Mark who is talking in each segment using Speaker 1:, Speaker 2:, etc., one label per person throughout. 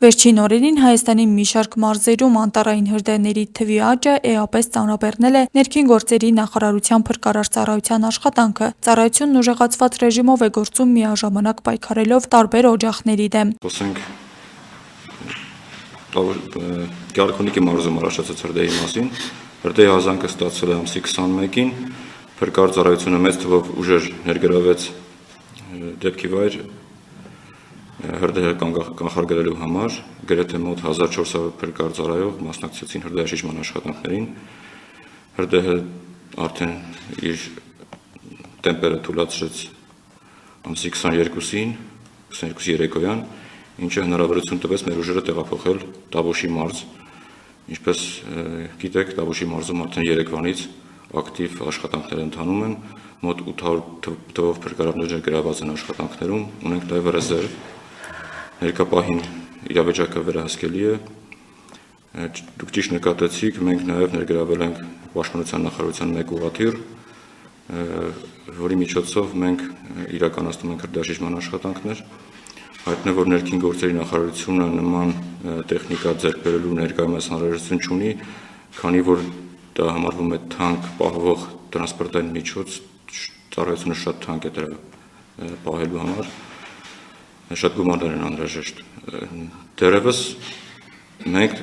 Speaker 1: Վերջին օրերին Հայաստանի մի շարք մարզերում անտառային հրդեհների թվի աճը էապես ծանրաբեռնել է ներքին գործերի նախարարության փրկարար ծառայության աշխատանքը։ Ծառայությունն ուժեղացված ռեժիմով է գործում միաժամանակ պայքարելով տարբեր օջախների դեմ։
Speaker 2: Խոսենք Գարքունիքի մարզում առաջացած հրդեհի մասին։ Հրդեհի ազանքը ստացվել է ամսի 21-ին։ Փրկարար ծառայությունը մեծ թվով ուժեր ներգրավեց դեպքի վայր հրդեհը կանխարգելելու համար, գրեթե մոտ 1400 փրկարար ծառայող մասնակցեցին հրդեհաշիջման աշխատանքներին։ Հրդեհը արդեն իր տեմպերը թուլացրեց ամսի 22-ին, 22-ի երեկոյան, ինչը հնարավորություն տվեց մեր ուժերը տեղափոխել Տավուշի մարզ։ Ինչպես գիտեք, Տավուշի մարզում արդեն երեկվանից ակտիվ աշխատանքներ ընթանում են, մոտ 800 թվով փրկարարներ ներգրավված են աշխատանքներում, ունենք նաև ռեզերվ։ Ներկա պահին իրավիճակը վերահսկելի է։ Դուք ճիշտ նկատեցիք, մենք նաև ներգրավել ենք Պաշտպանության նախարարության մեկ ուղղաթիռ, որի միջոցով մենք իրականացնում ենք հրդեհաշիջման աշխատանքներ։ Հայտնի է, որ ներքին գործերի նախարարությունը նման տեխնիկա ձեռք բերելու ներկայումս անհրաժեշտություն չունի, քանի որ դա համարվում է թանկ պահվող տրանսպորտային միջոց, ծառայությունը շատ թանկ է դրա պահելու համար։ Շատ գումարներ են անհրաժեշտ։ Դեռևս մենք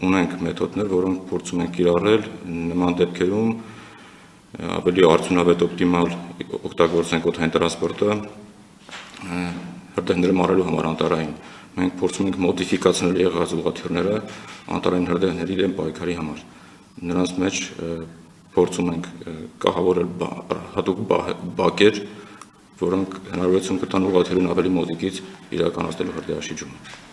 Speaker 2: ունենք մեթոդներ, որոնք փորձում ենք կիրառել նման դեպքերում ավելի արդյունավետ օպտիմալ օգտագործենք օդային տրանսպորտը հրդեհները մարելու համար անտառային։ Մենք փորձում ենք մոդիֆիկացնել եղած ուղղաթիռները անտառային հրդեհների դեմ պայքարի համար։ Նրանց մեջ փորձում ենք կահավորել հատուկ բակեր, որոնք հնարավորություն կտան ուղղաթիռին ավելի մոտիկից իրականացնելու հրդեհաշիջումը։